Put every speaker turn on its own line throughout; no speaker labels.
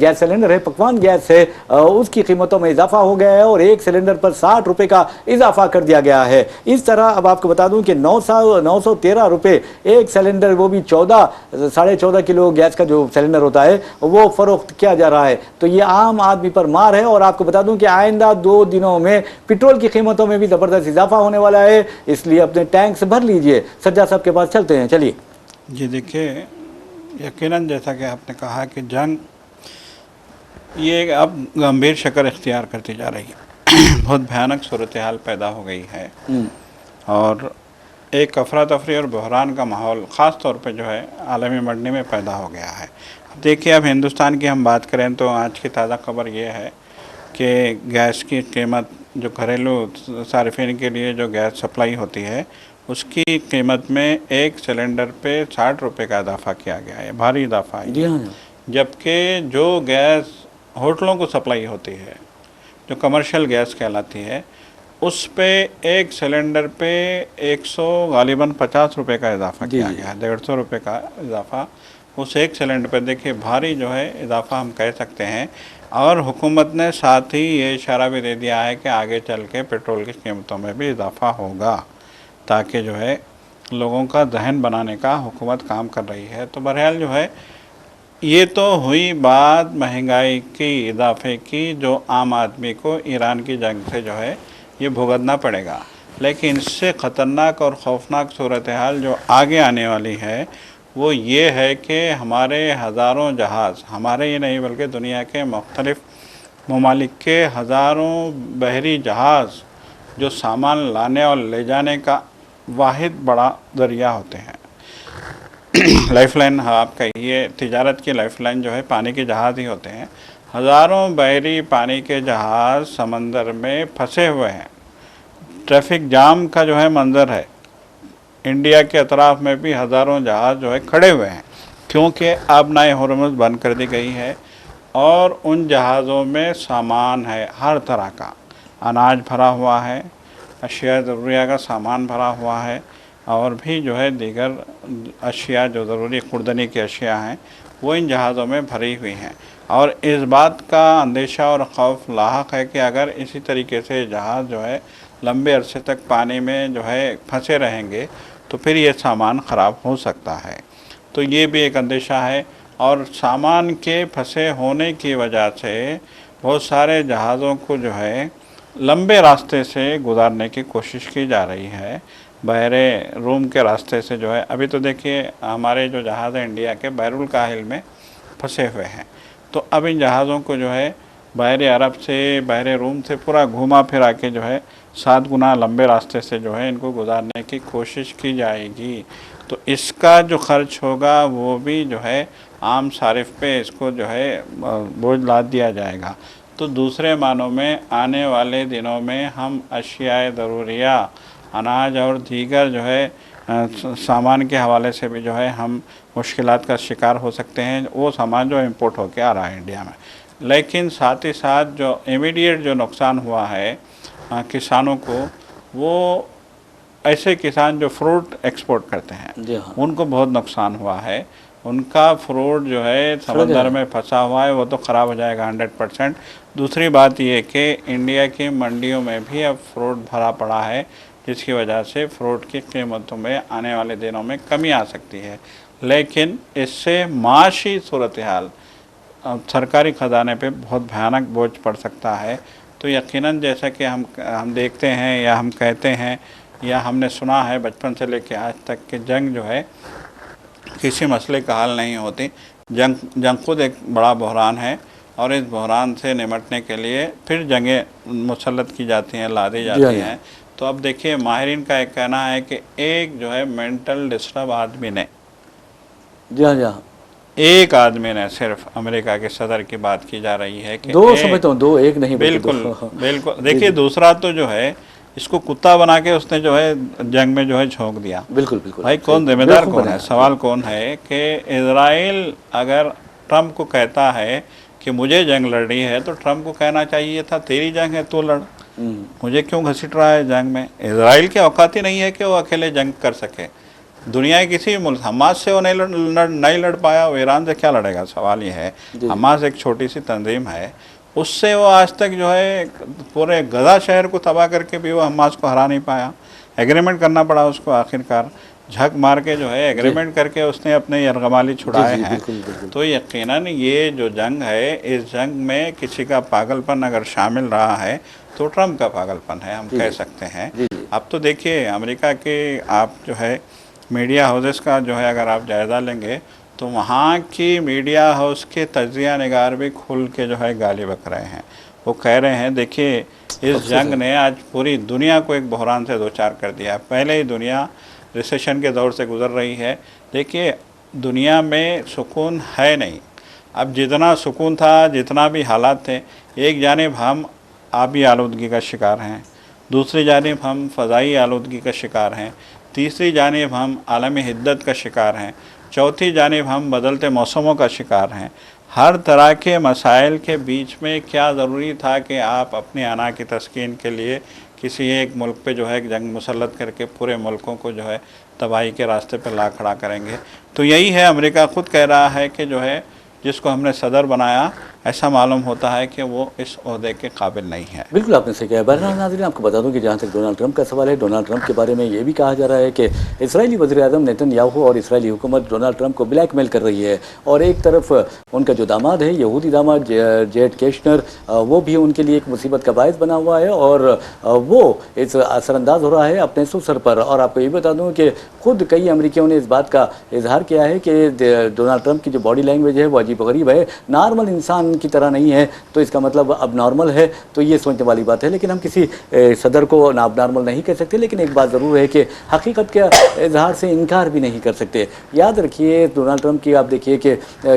Gas cylinder ہے، پکوان gas ہے، اس کی قیمتوں میں اضافہ ہو گیا ہے اور ایک سلنڈر پر 60 روپے کا اضافہ کر دیا گیا ہے۔ اس طرح اب آپ کو بتا دوں کہ 913 روپے ایک سلنڈر، وہ بھی 14.5 کلو گیس کا جو سلنڈر ہوتا ہے وہ فروخت کیا جا رہا ہے۔ تو یہ عام آدمی پر مار ہے، اور آپ کو بتا دوں کہ آئندہ 2 دنوں میں پیٹرول کی قیمتوں میں بھی زبردست اضافہ ہونے والا ہے، اس لیے اپنے ٹینکس بھر لیجئے۔ سجاد صاحب کے پاس چلتے ہیں، چلیے۔
جی دیکھیے، یقیناً جیسا کہ آپ نے کہا کہ جنگ یہ اب گمبھیر شکل اختیار کرتی جا رہی ہے، بہت بھیانک صورتحال پیدا ہو گئی ہے، اور ایک افراتفری اور بحران کا ماحول خاص طور پہ جو ہے عالمی منڈی میں پیدا ہو گیا ہے۔ دیکھیے، اب ہندوستان کی ہم بات کریں تو آج کی تازہ خبر یہ ہے کہ گیس کی قیمت جو گھریلو صارفین کے لیے جو گیس سپلائی ہوتی ہے اس کی قیمت میں ایک سلنڈر پہ 60 روپے کا اضافہ کیا گیا ہے، بھاری اضافہ ہے۔ جبکہ جو گیس ہوٹلوں کو سپلائی ہوتی ہے، جو کمرشل گیس کہلاتی ہے، اس پہ ایک سلنڈر پہ 150 روپے کا اضافہ کیا گیا ہے، 150 روپے کا اضافہ اس ایک سلنڈر پہ۔ دیکھیں بھاری جو ہے اضافہ ہم کہہ سکتے ہیں، اور حکومت نے ساتھ ہی یہ اشارہ بھی دے دیا ہے کہ آگے چل کے پیٹرول کی قیمتوں میں بھی اضافہ ہوگا، تاکہ جو ہے لوگوں کا ذہن بنانے کا حکومت کام کر رہی ہے۔ تو بہرحال جو ہے یہ تو ہوئی بات مہنگائی کی اضافے کی، جو عام آدمی کو ایران کی جنگ سے جو ہے یہ بھگتنا پڑے گا، لیکن اس سے خطرناک اور خوفناک صورتحال جو آگے آنے والی ہے وہ یہ ہے کہ ہمارے ہزاروں جہاز، ہمارے ہی نہیں بلکہ دنیا کے مختلف ممالک کے ہزاروں بحری جہاز جو سامان لانے اور لے جانے کا واحد بڑا ذریعہ ہوتے ہیں، لائف لائن آپ کہیے، تجارت کی لائف لائن جو ہے پانی کے جہاز ہی ہوتے ہیں، ہزاروں بحری پانی کے جہاز سمندر میں پھنسے ہوئے ہیں۔ ٹریفک جام کا جو ہے منظر ہے، انڈیا کے اطراف میں بھی ہزاروں جہاز جو ہے کھڑے ہوئے ہیں، کیونکہ آبنائے ہرمز بند کر دی گئی ہے، اور ان جہازوں میں سامان ہے ہر طرح کا، اناج بھرا ہوا ہے، اشیاء ضروریہ کا سامان بھرا ہوا ہے، اور بھی جو ہے دیگر اشیاء جو ضروری خوردنی کی اشیاء ہیں وہ ان جہازوں میں بھری ہوئی ہیں۔ اور اس بات کا اندیشہ اور خوف لاحق ہے کہ اگر اسی طریقے سے جہاز جو ہے لمبے عرصے تک پانی میں جو ہے پھنسے رہیں گے تو پھر یہ سامان خراب ہو سکتا ہے، تو یہ بھی ایک اندیشہ ہے۔ اور سامان کے پھنسے ہونے کی وجہ سے بہت سارے جہازوں کو جو ہے لمبے راستے سے گزارنے کی کوشش کی جا رہی ہے، بحر روم کے راستے سے جو ہے۔ ابھی تو دیکھیے ہمارے جو جہاز ہیں انڈیا کے بحر الکاہل میں پھنسے ہوئے ہیں، تو اب ان جہازوں کو جو ہے بحر عرب سے، بحر روم سے پورا گھوما پھرا کے جو ہے 7 گنا لمبے راستے سے جو ہے ان کو گزارنے کی کوشش کی جائے گی۔ تو اس کا جو خرچ ہوگا وہ بھی جو ہے عام صارف پہ اس کو جو ہے بوجھ لاد دیا جائے گا۔ تو دوسرے معنوں میں آنے والے دنوں میں ہم اشیاء ضروریہ، اناج اور دیگر جو ہے سامان کے حوالے سے بھی جو ہے ہم مشکلات کا شکار ہو سکتے ہیں، وہ سامان جو امپورٹ ہو کے آ رہا ہے انڈیا میں۔ لیکن ساتھ ہی ساتھ جو امیڈیٹ جو نقصان ہوا ہے کسانوں کو، وہ ایسے کسان جو فروٹ ایکسپورٹ کرتے ہیں ان کو بہت نقصان ہوا ہے۔ ان کا فروٹ جو ہے سمندر میں پھنسا ہوا ہے، وہ تو خراب ہو جائے گا 100%۔ دوسری بات یہ کہ انڈیا کی منڈیوں میں بھی اب فروٹ بھرا پڑا ہے، جس کی وجہ سے فروٹ کی قیمتوں میں آنے والے دنوں میں کمی آ سکتی ہے، لیکن اس سے معاشی صورتحال سرکاری خزانے پہ بہت بھیانک بوجھ پڑ سکتا ہے۔ تو یقیناً جیسا کہ ہم دیکھتے ہیں یا ہم کہتے ہیں یا ہم نے سنا ہے بچپن سے لے کے آج تک کہ جنگ جو ہے کسی مسئلے کا حل نہیں ہوتی، جنگ خود ایک بڑا بحران ہے، اور اس بحران سے نمٹنے کے لیے پھر جنگیں مسلط کی جاتی ہیں، لادی جاتی ہیں۔ تو اب دیکھیے ماہرین کا ایک کہنا ہے کہ ایک جو ہے مینٹل ڈسٹرب آدمی نے، ایک آدمی نے صرف امریکہ کے صدر کی بات کی جا رہی ہے کہ
ایک نہیں،
بالکل بالکل۔ دیکھیے دوسرا تو جو ہے اس کو کتا بنا کے اس نے جو ہے جنگ میں جو ہے جھونک دیا۔
بالکل بالکل
بھائی کون ذمہ دار کون ہے؟ سوال کون ہے کہ اسرائیل اگر ٹرمپ کو کہتا ہے کہ مجھے جنگ لڑ رہی ہے تو ٹرمپ کو کہنا چاہیے تھا تیری جنگ ہے تو لڑ، مجھے کیوں گھسٹ رہا ہے جنگ میں؟ اسرائیل کے اوقات ہی نہیں ہے کہ وہ اکیلے جنگ کر سکے، دنیا کے کسی ملک، حماس سے وہ نہیں لڑ پایا، وہ ایران سے کیا لڑے گا؟ سوال یہ ہے. حماس ایک چھوٹی سی تنظیم ہے، اس سے وہ آج تک جو ہے پورے غزہ شہر کو تباہ کر کے بھی وہ حماس کو ہرا نہیں پایا. ایگریمنٹ کرنا پڑا اس کو، آخرکار جھک مار کے جو ہے ایگریمنٹ کر کے اس نے اپنے یرغمالی چھڑائے ہیں. تو یقیناً یہ جو جنگ ہے، اس جنگ میں کسی کا پاگل پن اگر شامل رہا ہے تو ٹرمپ کا پاگل پن ہے، ہم کہہ سکتے ہیں. اب تو دیکھیے امریکہ کے آپ جو ہے میڈیا ہاؤسز کا جو ہے اگر آپ جائزہ لیں گے تو وہاں کی میڈیا ہاؤس کے تجزیہ نگار بھی کھل کے جو ہے گالی بک رہے ہیں. وہ کہہ رہے ہیں دیکھیے اس جنگ نے آج پوری دنیا کو ایک بحران سے دوچار کر دیا. پہلے ہی دنیا ریسیشن کے دور سے گزر رہی ہے. دیکھیے دنیا میں سکون ہے نہیں. اب جتنا سکون تھا، جتنا بھی حالات تھے، ایک جانب ہم آبی آلودگی کا شکار ہیں، دوسری جانب ہم فضائی آلودگی کا شکار ہیں، تیسری جانب ہم عالمی حدت کا شکار ہیں، چوتھی جانب ہم بدلتے موسموں کا شکار ہیں. ہر طرح کے مسائل کے بیچ میں کیا ضروری تھا کہ آپ اپنی انا کی تسکین کے لیے کسی ایک ملک پہ جو ہے جنگ مسلط کر کے پورے ملکوں کو جو ہے تباہی کے راستے پہ لا کھڑا کریں گے. تو یہی ہے، امریکہ خود کہہ رہا ہے کہ جو ہے جس کو ہم نے صدر بنایا، ایسا معلوم ہوتا ہے کہ وہ اس عہدے کے قابل نہیں ہے.
بالکل آپ نے صحیح کہا. بہرحال ناظرین آپ کو بتا دوں کہ جہاں تک ڈونلڈ ٹرمپ کا سوال ہے، ڈونلڈ ٹرمپ کے بارے میں یہ بھی کہا جا رہا ہے کہ اسرائیلی وزیر اعظم نیتن یاہو اور اسرائیلی حکومت ڈونلڈ ٹرمپ کو بلیک میل کر رہی ہے، اور ایک طرف ان کا جو داماد ہے یہودی داماد جیڈ کیشنر، وہ بھی ان کے لیے ایک مصیبت کا باعث بنا ہوا ہے، اور وہ اس اثر انداز ہو رہا ہے اپنے سسر پر. اور آپ کو یہ بتا دوں کہ خود کئی امریکیوں نے اس بات کا اظہار کیا ہے کہ ڈونلڈ ٹرمپ کی جو باڈی لینگویج ہے وہ عجیب و غریب ہے، نارمل انسان کی طرح نہیں ہے، تو اس کا مطلب اب نارمل ہے. تو یہ سوچنے والی بات ہے، لیکن ہم کسی صدر کو اب نارمل نہیں کہہ سکتے. لیکن ایک بات ضرور ہے کہ حقیقت کے اظہار سے انکار بھی نہیں کر سکتے. یاد رکھیے ڈونلڈ ٹرمپ کی آپ دیکھیے کہ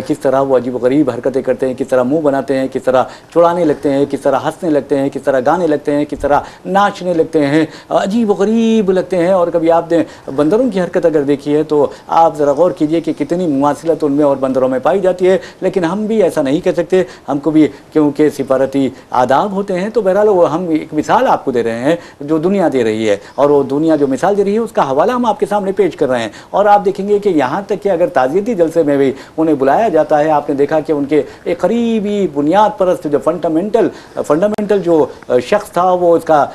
کس طرح وہ عجیب و غریب حرکتیں کرتے ہیں، کس طرح منہ بناتے ہیں، کس طرح چڑانے لگتے ہیں، کس طرح ہنسنے لگتے ہیں، کس طرح گانے لگتے ہیں، کس طرح ناچنے لگتے ہیں، عجیب و غریب لگتے ہیں. اور کبھی آپ نے بندروں کی حرکت اگر دیکھی ہے تو آپ ذرا غور کیجئے کہ کتنی مماثلت ان میں اور بندروں میں پائی جاتی ہے. لیکن ہم بھی ایسا نہیں کہہ سکتے، ہم کو بھی کیونکہ سفارتی آداب ہوتے ہیں. تو بہرحال ہم ایک مثال آپ کو دے رہے ہیں جو دنیا دے رہی ہے، اور وہ دنیا جو مثال دے رہی ہے اس کا حوالہ ہم آپ کے سامنے پیش کر رہے ہیں. اور آپ دیکھیں گے کہ یہاں تک کہ اگر تعزیتی جلسے میں بھی انہیں بلایا جاتا ہے، آپ نے دیکھا کہ ان کے ایک قریبی بنیاد پرست جو فنڈامنٹل جو شخص تھا وہ اس کا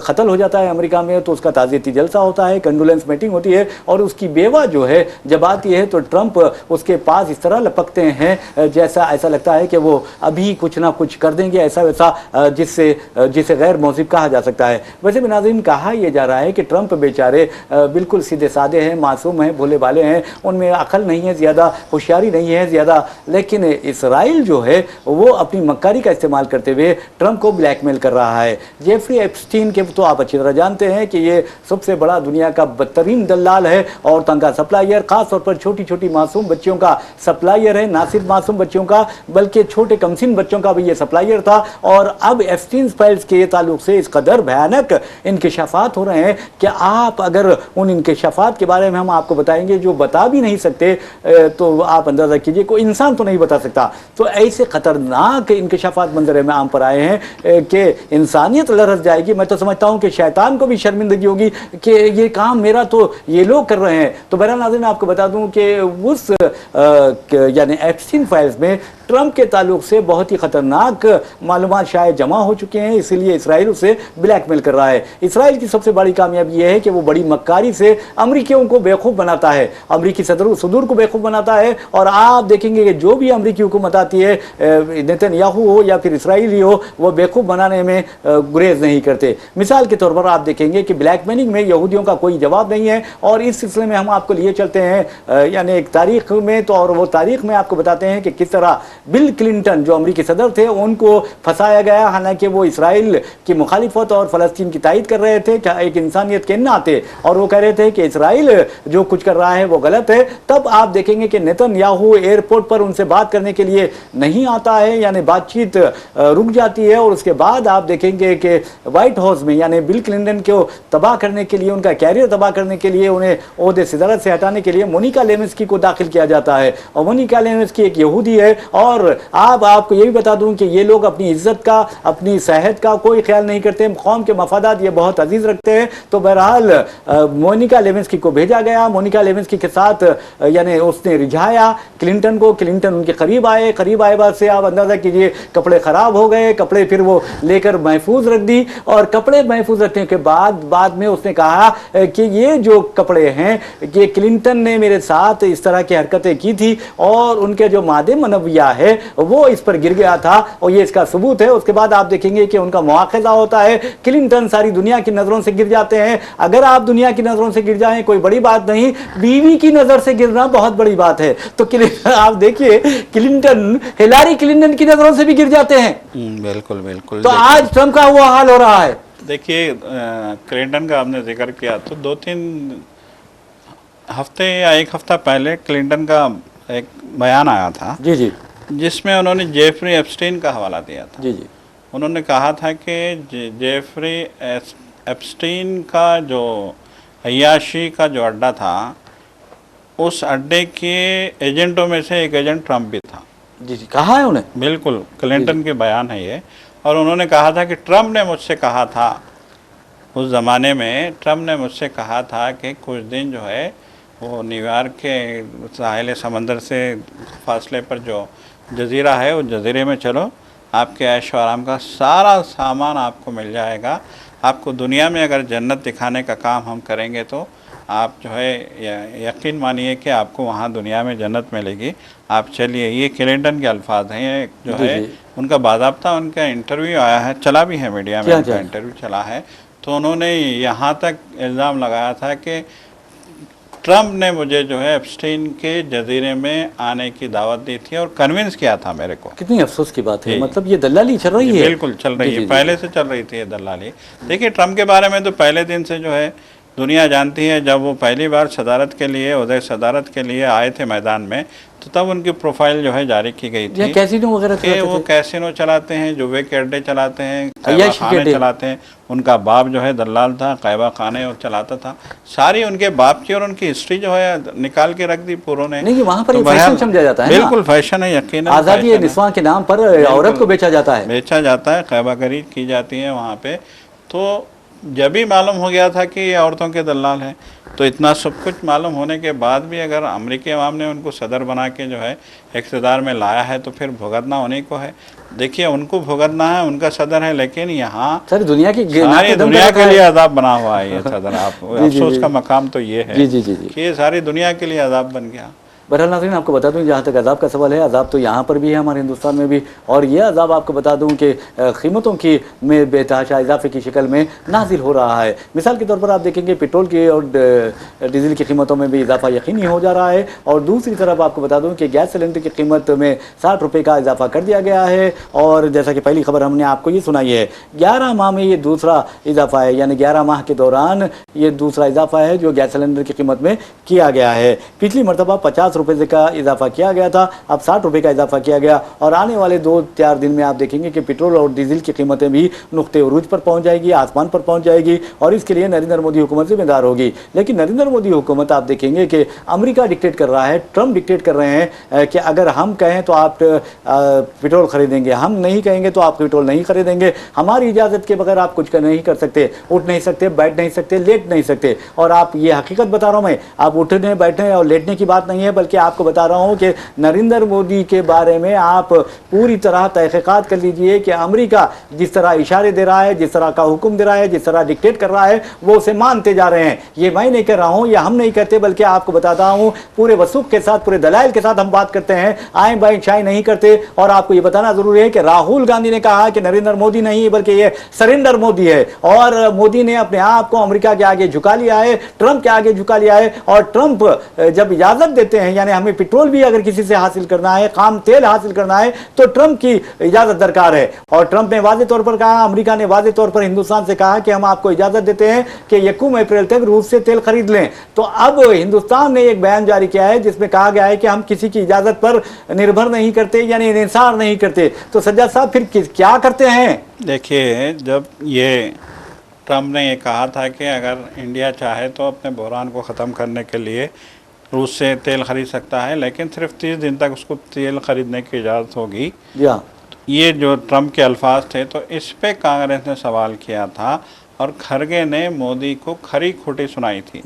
قتل ہو جاتا ہے امریکہ میں، تو اس کا تعزیتی جلسہ ہوتا ہے، کنڈولنس میٹنگ ہوتی ہے، اور اس کی بیوہ جو ہے جب آتی ہے تو ٹرمپ اس کے پاس اس طرح لپکتے ہیں جیسا ایسا لگتا ہے کہ وہ ابھی کچھ نہ کچھ کر دیں گے، ایسا ویسا، جسے غیر مہذب کہا جا سکتا ہے. ویسے بھی ناظرین کہا یہ جا رہا ہے کہ ٹرمپ بیچارے بالکل سیدھے سادے ہیں، معصوم ہیں، بھولے بالے ہیں، ان میں عقل نہیں ہے زیادہ، ہوشیاری نہیں ہے زیادہ. لیکن اسرائیل جو ہے وہ اپنی مکاری کا استعمال کرتے ہوئے ٹرمپ کو بلیک میل کر رہا ہے. جیفری ایپسٹین کے تو آپ اچھی طرح جانتے ہیں کہ یہ سب سے بڑا دنیا کا بدترین دلال ہے، عورتوں کا سپلائر، خاص طور پر چھوٹی چھوٹی معصوم بچیوں کا سپلائر ہے. نہ صرف معصوم بچیوں کا بلکہ چھوٹے کمسن بچوں کا بھی یہ سپلائر تھا. اور اب ایپسٹین فائلز کے تعلق سے اس قدر بھیانک انکشافات ہو رہے ہیں کہ آپ اگر ان انکشافات کے بارے میں ہم آپ کو بتائیں گے جو بتا بھی نہیں سکتے، تو آپ اندازہ کیجئے کوئی انسان تو نہیں بتا سکتا. تو ایسے خطرناک انکشافات منظر میں عام پر آئے ہیں کہ انسانیت لرز جائے گی. میں تو سمجھتا ہوں کہ شیطان کو بھی شرمندگی ہوگی کہ یہ کام میرا تو یہ لوگ کر رہے ہیں. تو بہرحال ناظرین آپ کو بتا دوں کہ اس یعنی ایپسٹین فائلز میں ٹرمپ کے تعلق سے بہت ہی خطرناک معلومات شاید جمع ہو چکے ہیں، اسی لیے اسرائیل اسے بلیک میل کر رہا ہے. اسرائیل کی سب سے بڑی کامیابی یہ ہے کہ وہ بڑی مکاری سے امریکیوں کو بیوقوف بناتا ہے، امریکی صدور کو بیوقوف بناتا ہے. اور آپ دیکھیں گے کہ جو بھی امریکی حکومت آتی ہے، نیتن یاہو ہو یا پھر اسرائیلی ہو، وہ بیوقوف بنانے میں گریز نہیں کرتے. مثال کے طور پر آپ دیکھیں گے کہ بلیک میلنگ میں یہودیوں کا کوئی جواب نہیں ہے. اور اس سلسلے میں ہم آپ کو لیے چلتے ہیں یعنی ایک تاریخ میں، تو اور وہ تاریخ میں آپ کو بتاتے ہیں کہ کس طرح بل کلنٹن جو امریکی صدر تھے ان کو پھنسایا گیا، حالانکہ وہ اسرائیل کی مخالفت اور فلسطین کی تائید کر رہے تھے ایک انسانیت کے ناطے، اور وہ کہہ رہے تھے کہ اسرائیل جو کچھ کر رہا ہے وہ غلط ہے. تب آپ دیکھیں گے کہ نیتن یاہو ایئرپورٹ پر ان سے بات کرنے کے لیے نہیں آتا ہے، یعنی بات چیت رک جاتی ہے. اور اس کے بعد آپ دیکھیں گے کہ وائٹ ہاؤس میں یعنی بل کلنٹن کو تباہ کرنے کے لیے، ان کا کیریئر تباہ کرنے کے لیے، انہیں عہدے صدارت سے ہٹانے کے لیے مونیکا لیونسکی کو داخل کیا جاتا ہے. اور مونیکا لیونسکی ایک یہودی ہے. اور آپ کو یہ بھی بتا دوں کہ یہ لوگ اپنی عزت کا، اپنی صحت کا کوئی خیال نہیں کرتے، قوم کے مفادات یہ بہت عزیز رکھتے ہیں۔ تو بہرحال مونیکا لیونسکی کو بھیجا گیا، مونیکا لیونسکی کے ساتھ یعنی اس نے رجھایا کلنٹن کو، کلنٹن ان کے قریب آئے بعد سے آپ اندازہ کیجئے کپڑے خراب ہو گئے، کپڑے پھر وہ لے کر محفوظ رکھ دی، اور کپڑے محفوظ رکھنے کے بعد میں اس نے کہا کہ یہ جو کپڑے ہیں کہ کلنٹن نے میرے ساتھ اس طرح کی حرکتیں کی تھی اور ان کے جو مادے منویہ ہے وہ اس پر گر گیا تھا، اور یہ اس کا ثبوت ہے۔ اس کے بعد آپ دیکھیں گے کہ ان کا مواخذہ ہوتا ہے، کلنٹن ساری دنیا کی نظروں سے گر جاتے ہیں۔ اگر آپ دنیا کی نظروں سے گر جائیں کوئی بڑی بات نہیں، بیوی کی نظر سے گرنا بہت بڑی بات ہے۔ تو آپ دیکھیے کلنٹن ہیلاری کلنٹن کی نظروں سے بھی گر جاتے ہیں۔
بالکل بالکل۔
تو آج ٹرمپ کا وہ حال ہو رہا ہے۔
دیکھیے کلنٹن کا آپ نے ذکر کیا تو 2-3 ہفتے یا 1 ہفتہ پہلے کلنٹن کا ایک بیان آیا تھا
جی جی،
جس میں انہوں نے جیفری ایپسٹین کا حوالہ دیا تھا۔
جی جی،
انہوں نے کہا تھا کہ جیفری ایپسٹین کا جو عیاشی کا جو اڈا تھا اس اڈے کے ایجنٹوں میں سے ایک ایجنٹ ٹرمپ بھی تھا۔
جی جی، کہا ہے انہیں؟
بالکل کلنٹن کے بیان ہے یہ، اور انہوں نے کہا تھا کہ ٹرمپ نے مجھ سے کہا تھا، اس زمانے میں ٹرمپ نے مجھ سے کہا تھا کہ کچھ دن جو ہے وہ نیو یارک کے ساحل سمندر سے فاصلے پر جو جزیرہ ہے اس جزیرے میں چلو، آپ کے عیش و آرام کا سارا سامان آپ کو مل جائے گا، آپ کو دنیا میں اگر جنت دکھانے کا کام ہم کریں گے تو آپ جو ہے یقین مانیے کہ آپ کو وہاں دنیا میں جنت ملے گی، آپ چلیے۔ یہ کلنٹن کے الفاظ ہیں، یہ جو ہے ان کا باضابطہ ان کا انٹرویو آیا ہے، چلا بھی ہے میڈیا میں، ان کا انٹرویو چلا ہے۔ تو انہوں نے یہاں تک الزام لگایا تھا کہ ٹرمپ نے مجھے جو ہے ایپسٹین کے جزیرے میں آنے کی دعوت دی تھی اور کنونس کیا تھا میرے کو۔
کتنی افسوس کی بات ہے، مطلب یہ دلالی چل رہی ہے۔
بالکل چل رہی ہے، پہلے سے چل رہی تھی یہ دلالی۔ دیکھیے ٹرمپ کے بارے میں تو پہلے دن سے جو ہے دنیا جانتی ہے، جب وہ پہلی بار صدارت کے لیے عہدۂ صدارت کے لیے آئے تھے میدان میں تو تب ان کی پروفائل جو ہے جاری کی گئی تھی
کیسینو وغیرہ
کہ وہ کیسینو چلاتے ہیں، جوے کے اڈے چلاتے ہیں، قہوہ خانے چلاتے ہیں۔ ان کا باپ جو ہے دلال تھا، قہوہ خانے اور چلاتا تھا۔ ساری ان کے باپ کی اور ان کی ہسٹری جو ہے نکال کے رکھ دی پوروں نے۔
نہیں، وہاں پر یہ فیشن سمجھا جاتا ہے،
بالکل فیشن ہے، یقیناً
آزادی نسواں کے نام پر عورت کو بیچا جاتا ہے،
قہوہ گری کی جاتی ہے وہاں پہ۔ تو جب ہی معلوم ہو گیا تھا کہ یہ عورتوں کے دلال ہیں، تو اتنا سب کچھ معلوم ہونے کے بعد بھی اگر امریکی عوام نے ان کو صدر بنا کے جو ہے اقتدار میں لایا ہے تو پھر بھگتنا انہیں کو ہے۔ دیکھیے ان کو بھگتنا ہے، ان کا صدر ہے، لیکن یہاں
ساری دنیا
کے لیے عذاب بنا ہوا ہے یہ صدر۔ آپ افسوس کا مقام تو یہ ہے کہ یہ ساری دنیا کے لیے عذاب بن گیا۔
بہرحال ناظرین آپ کو بتا دوں جہاں تک عذاب کا سوال ہے، عذاب تو یہاں پر بھی ہے ہمارے ہندوستان میں بھی، اور یہ عذاب آپ کو بتا دوں کہ قیمتوں کی میں بے تحاشا اضافے کی شکل میں نازل ہو رہا ہے۔ مثال کے طور پر آپ دیکھیں گے پیٹرول کی اور ڈیزل کی قیمتوں میں بھی اضافہ یقینی ہو جا رہا ہے، اور دوسری طرف آپ کو بتا دوں کہ گیس سلنڈر کی قیمت میں 60 روپے کا اضافہ کر دیا گیا ہے، اور جیسا کہ پہلی خبر ہم نے آپ کو یہ سنائی ہے 11 ماہ میں یہ دوسرا اضافہ ہے، یعنی 11 ماہ کے دوران یہ دوسرا اضافہ ہے جو گیس سلنڈر کی قیمت میں کیا گیا ہے۔ پچھلی مرتبہ 50 روپے کا اضافہ کیا گیا تھا، اب 60 روپے کا اضافہ کیا گیا، اور آنے والے 2-4 دن میں آپ دیکھیں گے کہ پیٹرول اور ڈیزل کی قیمتیں بھی نقطے عروج پر پہنچ جائے گی، آسمان پر پہنچ جائے گی، اور اس کے لیے نریندر مودی حکومت ذمہ دار ہوگی۔ لیکن نریندر مودی حکومت آپ دیکھیں گے کہ امریکہ ڈکٹیٹ کر رہا ہے، ٹرمپ ڈکٹیٹ کر رہے ہیں کہ اگر ہم کہیں تو آپ پیٹرول خریدیں گے، ہم نہیں کہیں گے تو آپ پیٹرول نہیں خریدیں گے، ہماری اجازت کے بغیر آپ کچھ نہیں کر سکتے، اٹھ نہیں سکتے، بیٹھ نہیں سکتے، لیٹ نہیں سکتے۔ اور آپ یہ حقیقت بتا رہا ہوں میں، آپ اٹھنے بیٹھنے اور لیٹنے کی بات نہیں ہے، بلکہ آپ کو بتا رہا ہوں کہ نریندر مودی کے بارے میں آپ پوری طرح تحقیقات کر لیجئے کہ امریکہ جس طرح اشارے دے رہا ہے، جس طرح کا حکم دے رہا ہے، جس طرح ڈکٹیٹ کر رہا ہے، وہ اسے مانتے جا رہے ہیں۔ یہ میں نہیں کہہ رہا ہوں، یہ ہم نہیں کہتے، بلکہ آپ کو بتاتا ہوں پورے وثوق کے ساتھ، پورے دلائل کے ساتھ ہم بات کرتے ہیں، آئیں بائیں شائیں نہیں کرتے۔ اور آپ کو یہ بتانا ضروری ہے کہ راہل گاندھی نے کہا کہ نریندر مودی نہیں بلکہ یہ سرنڈر مودی ہے، اور مودی نے اپنے آپ کو امریکہ کے آگے جھکا لیا ہے، ٹرمپ کے آگے جھکا لیا ہے۔ اور ٹرمپ جب اجازت دیتے ہیں، یعنی ہمیں پیٹرول بھی اگر کسی سے حاصل کرنا ہے، خام تیل حاصل کرنا ہے، تو ٹرمپ کی اجازت درکار ہے۔ اور ٹرمپ نے واضح طور پر کہا، امریکہ نے واضح طور پر ہندوستان سے کہا کہ ہم آپ کو اجازت دیتے ہیں کہ 1 اپریل تک روس سے تیل خرید لیں۔ تو اب ہندوستان نے ایک بیان جاری کیا ہے جس میں کہا گیا ہے کہ ہم کسی کی اجازت پر نربھر نہیں کرتے، یعنی انحصار نہیں کرتے۔ تو سجاد صاحب پھر کیا کرتے ہیں؟
دیکھیے جب یہ ٹرمپ نے یہ کہا تھا کہ اگر انڈیا چاہے تو اپنے بحران کو ختم کرنے کے لیے روس سے تیل خرید سکتا ہے، لیکن صرف 30 دن تک اس کو تیل خریدنے کی اجازت ہوگی۔ یہ جو ٹرمپ کے الفاظ تھے، تو اس پہ کانگریس نے سوال کیا تھا اور کھرگے نے مودی کو کھری کھوٹی سنائی تھی۔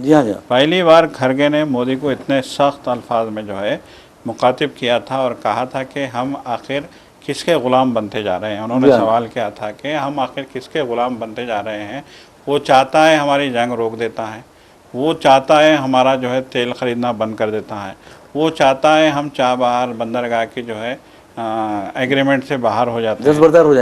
پہلی بار کھرگے نے مودی کو اتنے سخت الفاظ میں جو ہے مخاطب کیا تھا اور کہا تھا کہ ہم آخر کس کے غلام بنتے جا رہے ہیں۔ انہوں نے سوال کیا تھا کہ ہم آخر کس کے غلام بنتے جا رہے ہیں۔ وہ چاہتا ہے ہماری جنگ روک دیتا ہے، وہ چاہتا ہے ہمارا جو ہے تیل خریدنا بند کر دیتا ہے، وہ چاہتا ہے ہم چابہار بندرگاہ کی جو ہے ایگریمنٹ سے باہر ہو جاتے ہیں،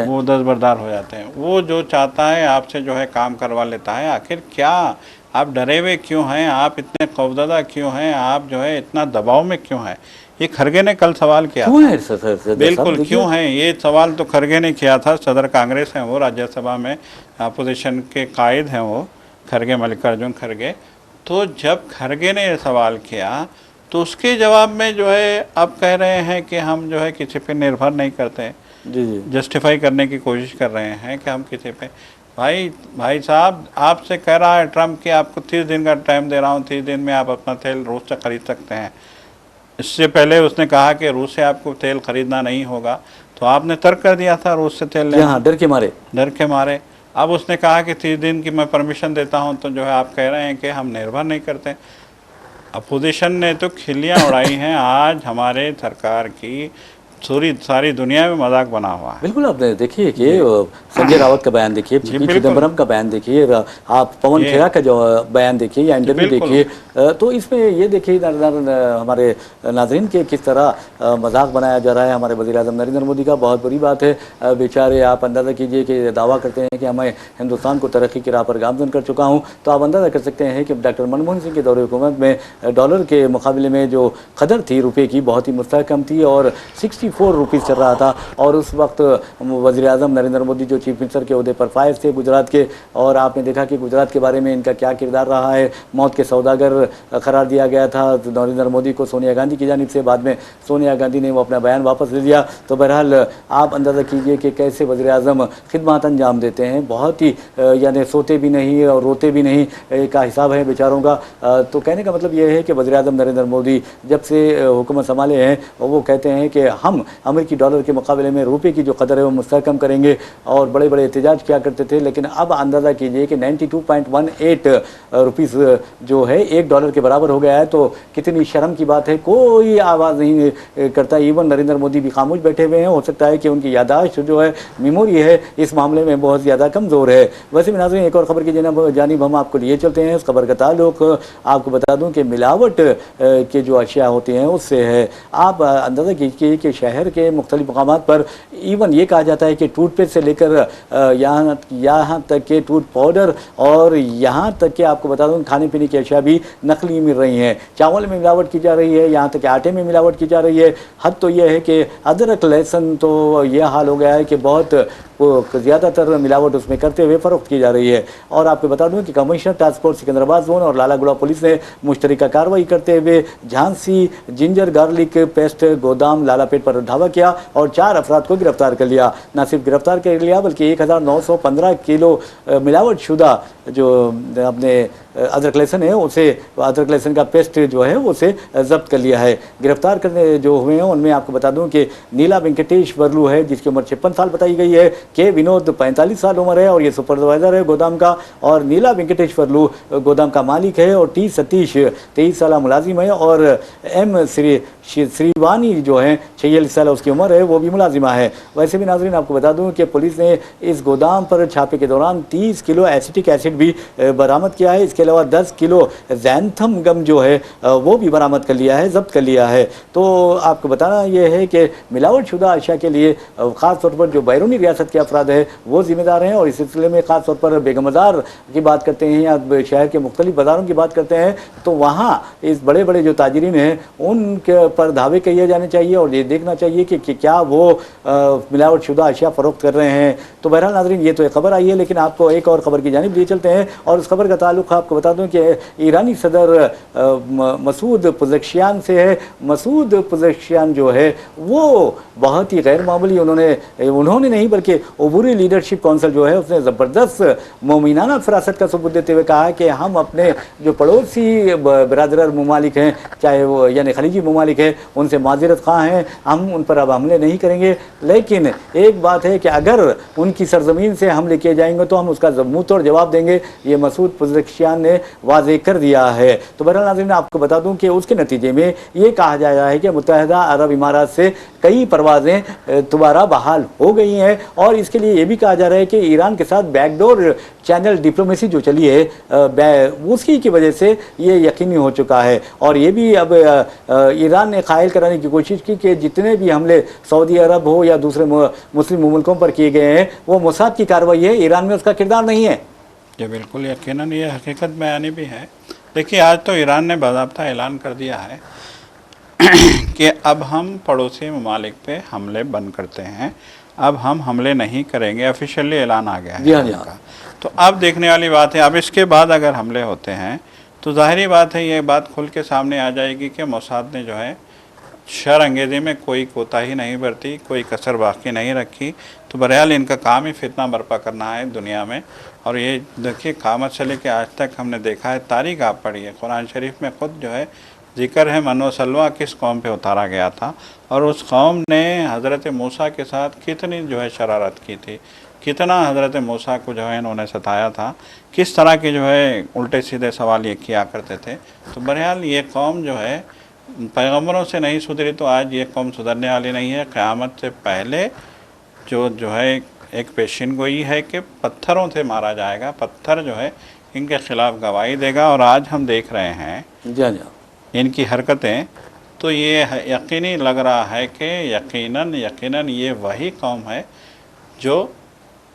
وہ دستبردار ہو جاتے ہیں۔ وہ جو چاہتا ہے آپ سے جو ہے کام کروا لیتا ہے۔ آخر کیا آپ ڈرے ہوئے کیوں ہیں؟ آپ اتنے خوفزدہ کیوں ہیں؟ آپ جو ہے اتنا دباؤ میں کیوں ہیں؟ یہ کھرگے نے کل سوال کیا تھا۔ بالکل کیوں ہیں، یہ سوال تو کھرگے نے کیا تھا۔ صدر کانگریس ہیں وہ، راجیہ سبھا میں اپوزیشن کے قائد ہیں وہ، کھرگے، ملکارجن کھرگے۔ تو جب کھرگے نے یہ سوال کیا تو اس کے جواب میں جو ہے اب کہہ رہے ہیں کہ ہم جو ہے کسی پہ نربھر نہیں کرتے، جسٹیفائی کرنے کی کوشش کر رہے ہیں کہ ہم کسی پہ۔ بھائی صاحب، آپ سے کہہ رہا ہے ٹرمپ کہ آپ کو 30 دن کا ٹائم دے رہا ہوں، 30 دن میں آپ اپنا تیل روس سے خرید سکتے ہیں۔ اس سے پہلے اس نے کہا کہ روس سے آپ کو تیل خریدنا نہیں ہوگا، تو آپ نے ترک کر دیا تھا روس سے تیل لینا، ڈر کے مارے۔ اب اس نے کہا کہ 30 دن کی میں پرمیشن دیتا ہوں، تو جو ہے آپ کہہ رہے ہیں کہ ہم نربھر نہیں کرتے۔ اپوزیشن نے تو کھلیاں اڑائی ہیں آج ہمارے سرکار کی، ساری دنیا میں مذاق بنا ہوا ہے۔
بالکل، آپ دیکھیے کہ سنجے راوت کا بیان دیکھیے، چدمبرم کا بیان دیکھیے، آپ پون کھیرا کا جو بیان دیکھیے یا انٹرویو دیکھیے، تو اس میں یہ دیکھیے ہمارے ناظرین کے کس طرح مذاق بنایا جا رہا ہے ہمارے وزیر اعظم نریندر مودی کا۔ بہت بری بات ہے، بیچارے آپ اندازہ کیجئے کہ دعویٰ کرتے ہیں کہ میں ہندوستان کو ترقی کی راہ پر گامزن کر چکا ہوں، تو آپ اندازہ کر سکتے ہیں کہ ڈاکٹر منموہن سنگھ کے دور حکومت میں ڈالر کے مقابلے میں جو قدر تھی روپے کی بہت ہی مستحکم تھی اور 64 روپیز چل رہا تھا، اور اس وقت وزیر اعظم نریندر مودی جو چیف منسٹر کے عہدے پر فائز تھے گجرات کے، اور آپ نے دیکھا کہ گجرات کے بارے میں ان کا کیا کردار رہا ہے۔ موت کے سوداگر قرار دیا گیا تھا نریندر مودی کو سونیا گاندھی کی جانب سے، بعد میں سونیا گاندھی نے وہ اپنا بیان واپس لے لیا۔ تو بہرحال آپ اندازہ کیجئے کہ کیسے وزیر اعظم خدمات انجام دیتے ہیں، بہت ہی یعنی سوتے بھی نہیں اور روتے بھی نہیں کا حساب ہے بیچاروں کا۔ تو کہنے کا مطلب یہ ہے کہ وزیر اعظم نریندر مودی جب سے حکومت سنبھالے ہیں وہ کہتے ہیں کہ ہم امریکی ڈالر کے مقابلے میں روپے کی جو قدر ہے وہ مستحکم کریں گے، اور بڑے بڑے احتجاج کیا کرتے تھے، لیکن اب اندازہ کیجئے کہ 92.18 روپیز جو ہے $1 کے برابر ہو گیا ہے۔ تو کتنی شرم کی بات ہے، کوئی آواز نہیں کرتا، ایون نریندر مودی بھی خاموش بیٹھے ہوئے ہیں۔ ہو سکتا ہے کہ ان کی یادداشت جو ہے، میموری ہے، اس معاملے میں بہت زیادہ کمزور ہے۔ ویسے بھی ناظرین، ایک اور خبر کی جانب ہم آپ کو لیے چلتے ہیں۔ اس خبر کا تعلق آپ کو بتا دوں کہ ملاوٹ کے جو اشیاء ہوتی ہیں اس سے ہے۔ آپ اندازہ کیجئے کہ شہر کے مختلف مقامات پر ایون یہ کہا جاتا ہے کہ ٹوتھ پیسٹ سے لے کر یہاں تک کہ ٹوتھ پاؤڈر اور یہاں تک کہ آپ کو بتا دوں کھانے پینے کی اشیاء بھی نقلی مل رہی ہیں۔ چاول میں ملاوٹ کی جا رہی ہے، یہاں تک کہ آٹے میں ملاوٹ کی جا رہی ہے۔ حد تو یہ ہے کہ ادرک لہسن تو یہ حال ہو گیا ہے کہ بہت زیادہ تر ملاوٹ اس میں کرتے ہوئے فروخت کی جا رہی ہے۔ اور آپ کو بتا دوں کہ commissioner task force Secunderabad zone اور لالا گڑا پولیس نے مشترکہ کارروائی کرتے ہوئے جھانسی جنجر گارلک پیسٹ گودام لالا پیٹ پر دھاوا کیا اور 4 افراد کو گرفتار کر لیا۔ نہ صرف گرفتار کر لیا بلکہ 1915 کلو ملاوٹ شدہ جو اپنے ادرک لہسن ہے اسے، ادرک لہسن کا پیسٹ جو ہے اسے ضبط کر لیا ہے۔ گرفتار کرنے جو ہوئے ہیں ان میں آپ کو بتا دوں کہ نیلا وینکٹیش ورلو ہے جس کی عمر 56 سال بتائی گئی ہے، کے ونود 45 سال عمر ہے اور یہ سپروائزر ہے گودام کا، اور نیلا وینکٹیش ورلو گودام کا مالک ہے، اور ٹی ستیش 23 سالہ ملازم ہے، اور ایم سریوانی جو ہے 46 سالہ اس کی عمر ہے، وہ بھی ملازمہ ہے۔ ویسے بھی ناظرین آپ کو بتا دوں کہ پولیس نے اس گودام پر چھاپے کے دوران 30 کلو ایسیٹک ایسڈ بھی برآمد کیا ہے۔ اس کے علاوہ 10 کلو زینتھم گم جو ہے وہ بھی برآمد کر لیا ہے، ضبط کر لیا ہے۔ تو آپ کو بتانا یہ ہے کہ ملاوٹ شدہ اشیاء کے لیے خاص طور پر جو بیرونی ریاست کے افراد ہیں وہ ذمہ دار ہیں، اور اس سلسلے میں خاص طور پر بیگم بازار کی بات کرتے ہیں یا شہر کے مختلف بازاروں کی بات کرتے ہیں تو وہاں اس بڑے بڑے جو تاجرین ہیں ان کے پر دعوے کیے جانے چاہیے اور یہ دیکھنا چاہیے کہ کیا وہ ملاوٹ شدہ اشیاء فروخت کر رہے ہیں۔ تو بہرحال ناظرین یہ تو ایک خبر آئی ہے، لیکن آپ کو ایک اور خبر کی جانب لیے چلتے ہیں، اور اس خبر کا تعلق آپ کو بتا دوں کہ ایرانی صدر مسعود پزشکیان سے ہے. مسعود پزشکیان جو ہے وہ بہت ہی غیر معمولی، انہوں نے نہیں بلکہ عبوری لیڈرشپ کونسل جو ہے اس نے زبردست مومنانہ فراست کا ثبوت دیتے ہوئے کہا کہ ہم اپنے جو پڑوسی برادر ممالک ہیں، چاہے وہ یعنی خلیجی ممالک ہیں، ان سے معذرت خواہ ہیں، ہم ان پر اب حملے نہیں کریں گے، لیکن ایک بات ہے کہ اگر ان کی سرزمین سے حملے کیے جائیں گے تو ہم اس کا منہ توڑ جواب دیں گے. یہ مسعود پزشکیان نے واضح کر دیا ہے. تو بہرحال ناظرین آپ کو بتا دوں کہ اس کے نتیجے میں یہ کہا جا رہا ہے کہ متحدہ عرب امارات سے کئی پروازیں دوبارہ بحال ہو گئی ہیں، اور اس کے لیے یہ بھی کہا جا رہا ہے کہ ایران کے ساتھ بیک ڈور چینل ڈپلومیسی جو چلی ہے اسی کی وجہ سے یہ یقینی ہو چکا ہے. اور یہ بھی اب ایران نے قائل کرانے کی کوشش کی کہ جتنے بھی حملے سعودی عرب ہو یا دوسرے مسلم مملکوں پر کیے گئے ہیں وہ موساد کی کارروائی ہے، ایران میں اس کا کردار نہیں ہے.
یہ بالکل یقیناً یہ حقیقت بیانی بھی ہے. دیکھیے آج تو ایران نے باضابطہ اعلان کر دیا ہے کہ اب ہم پڑوسی ممالک پہ حملے بند کرتے ہیں، اب ہم حملے نہیں کریں گے، آفیشیلی اعلان آ گیا ہے
جی ہاں.
تو اب دیکھنے والی بات ہے، اب اس کے بعد اگر حملے ہوتے ہیں تو ظاہری بات ہے یہ بات کھل کے سامنے آ جائے گی کہ موساد نے جو ہے شر انگیزی میں کوئی کوتاہی نہیں برتی، کوئی کسر باقی نہیں رکھی. تو بہرحال ان کا کام ہی فتنہ برپا کرنا ہے دنیا میں. اور یہ دیکھیے قیامت سے لے کے آج تک ہم نے دیکھا ہے، تاریخ آپ پڑھیے، قرآن شریف میں خود جو ہے ذکر ہے من و سلوہ کس قوم پہ اتارا گیا تھا، اور اس قوم نے حضرت موسیٰ کے ساتھ کتنی جو ہے شرارت کی تھی، کتنا حضرت موسیٰ کو جو ہے انہوں نے ستایا تھا، کس طرح کے جو ہے الٹے سیدھے سوال یہ کیا کرتے تھے. تو بہرحال یہ قوم جو ہے پیغمبروں سے نہیں سدھری تو آج یہ قوم سدھرنے والی نہیں ہے. قیامت سے پہلے جو ہے ایک پیشین گوئی ہے کہ پتھروں سے مارا جائے گا، پتھر جو ہے ان کے خلاف گواہی دے گا. اور آج ہم دیکھ رہے ہیں ان کی حرکتیں، تو یہ یقینی لگ رہا ہے کہ یقیناً یہ وہی قوم ہے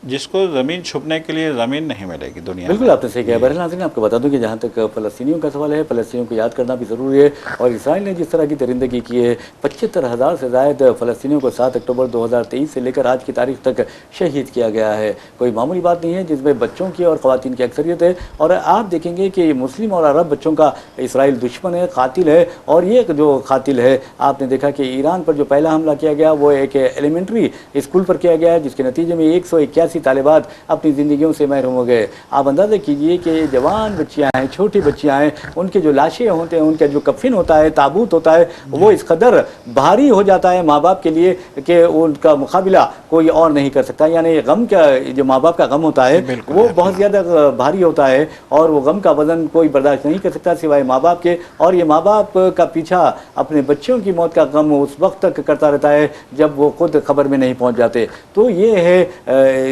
جس کو زمین چھپنے کے لیے زمین نہیں ملے گی دنیا میں.
بالکل آپ نے صحیح کہا. بہرحال ناظرین آپ کو بتا دوں کہ جہاں تک فلسطینیوں کا سوال ہے، فلسطینیوں کو یاد کرنا بھی ضروری ہے. اور اسرائیل نے جس طرح کی درندگی کی ہے، 75,000 سے زائد فلسطینیوں کو 7 اکتوبر 2023 سے لے کر آج کی تاریخ تک شہید کیا گیا ہے. کوئی معمولی بات نہیں ہے، جس میں بچوں کی اور خواتین کی اکثریت ہے. اور آپ دیکھیں گے کہ مسلم اور عرب بچوں کا اسرائیل دشمن ہے، قاتل ہے. اور یہ جو قاتل ہے، آپ نے دیکھا کہ ایران پر جو پہلا حملہ کیا گیا وہ ایک ایلیمنٹری اسکول پر کیا گیا ہے، جس کے نتیجے میں 181 طالبات اپنی زندگیوں سے محروم ہو گئے. آپ اندازہ کیجئے کہ جوان بچیاں ہیں، چھوٹی بچیاں ہیں، ان کے جو لاشیں ہوتے ہیں، ان کا جو کفن ہوتا ہے، تابوت ہوتا ہے، وہ اس قدر بھاری ہو جاتا ہے ماں باپ کے لیے کہ ان کا مقابلہ کوئی اور نہیں کر سکتا. یعنی غم کا جو ماں باپ کا غم ہوتا ہے وہ بہت زیادہ بھاری ہوتا ہے، اور وہ غم کا وزن کوئی برداشت نہیں کر سکتا سوائے ماں باپ کے. اور یہ ماں باپ کا پیچھا اپنے بچوں کی موت کا غم اس وقت تک کرتا رہتا ہے جب وہ خود خبر میں نہیں پہنچ جاتے. تو یہ ہے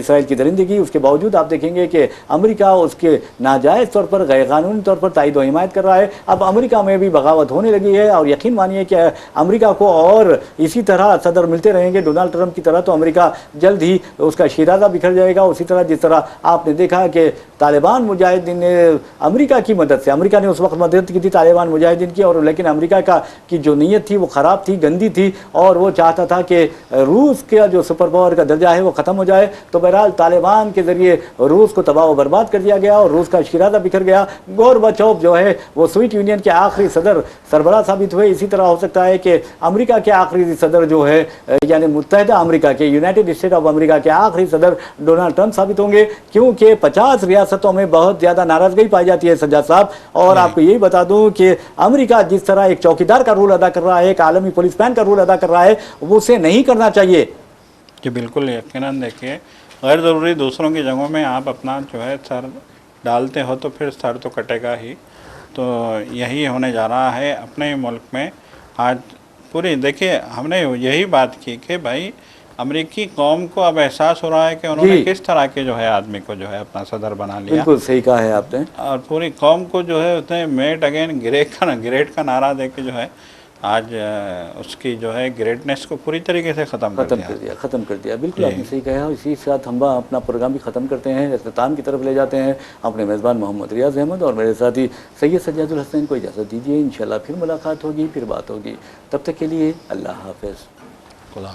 اسرائیل کی درندگی. اس کے باوجود آپ دیکھیں گے کہ امریکہ اس کے ناجائز طور پر، غیر قانونی طور پر تائید و حمایت کر رہا ہے. اب امریکہ میں بھی بغاوت ہونے لگی ہے، اور یقین مانیے کہ امریکہ کو اور اسی طرح صدر ملتے رہیں گے ڈونلڈ ٹرمپ کی طرح تو امریکہ جلد ہی اس کا شیرازہ بکھر جائے گا. اسی طرح جس طرح آپ نے دیکھا کہ طالبان مجاہدین نے امریکہ کی مدد سے، امریکہ نے اس وقت مدد کی تھی طالبان مجاہدین کی، اور لیکن امریکہ کی جو نیت تھی وہ خراب تھی، گندی تھی، اور وہ چاہتا تھا کہ روس کا جو سپر پاور کا درجہ ہے وہ ختم ہو جائے. تو بہرحال طالبان کے ذریعے روس کو تباہ و برباد کر دیا گیا، اور روس کا شیرازہ بکھر گیا. گورباچوف جو ہے وہ سوویت یونین کے آخری سربراہ ثابت ہوئے. اسی طرح ہو سکتا ہے کہ امریکہ کے آخری صدر جو ہے، یعنی متحدہ امریکہ کے، یونائٹڈ اسٹیٹ آف امریکہ کے آخری صدر ڈونلڈ ٹرمپ ثابت ہوں گے، کیونکہ 50 ریاستوں میں بہت زیادہ ناراضگی پائی جاتی ہے سجاد صاحب. اور آپ کو یہی بتا دوں کہ امریکہ جس طرح ایک چوکیدار کا رول ادا کر رہا ہے، ایک عالمی پولیس مین کا رول ادا کر رہا ہے، وہ اسے نہیں کرنا چاہیے.
کہ بالکل یقیناً دیکھیے غیر ضروری دوسروں کی جگہوں میں آپ اپنا جو ہے سر ڈالتے ہو تو پھر سر تو کٹے گا ہی. تو یہی ہونے جا رہا ہے اپنے ملک میں آج پوری. دیکھیے ہم نے یہی بات کی کہ بھائی امریکی قوم کو اب احساس ہو رہا ہے کہ انہوں نے کس طرح کے جو ہے آدمی کو جو ہے اپنا صدر بنا لیا.
بالکل صحیح کہا ہے آپ نے.
اور پوری قوم کو جو ہے اس نے میٹ اگین گریٹ کا نعرہ دے کے جو ہے آج اس کی جو ہے گریٹنس کو پوری طریقے سے ختم کر
دیا. بالکل آپ نے صحیح کہا. اسی ساتھ ہم اپنا پروگرام بھی ختم کرتے ہیں، اختتام کی طرف لے جاتے ہیں. اپنے میزبان محمد ریاض احمد اور میرے ساتھی سید سجاد الحسنین کو اجازت دیجیے. انشاءاللہ پھر ملاقات ہوگی، پھر بات ہوگی. تب تک کے لیے اللہ حافظ.
خدا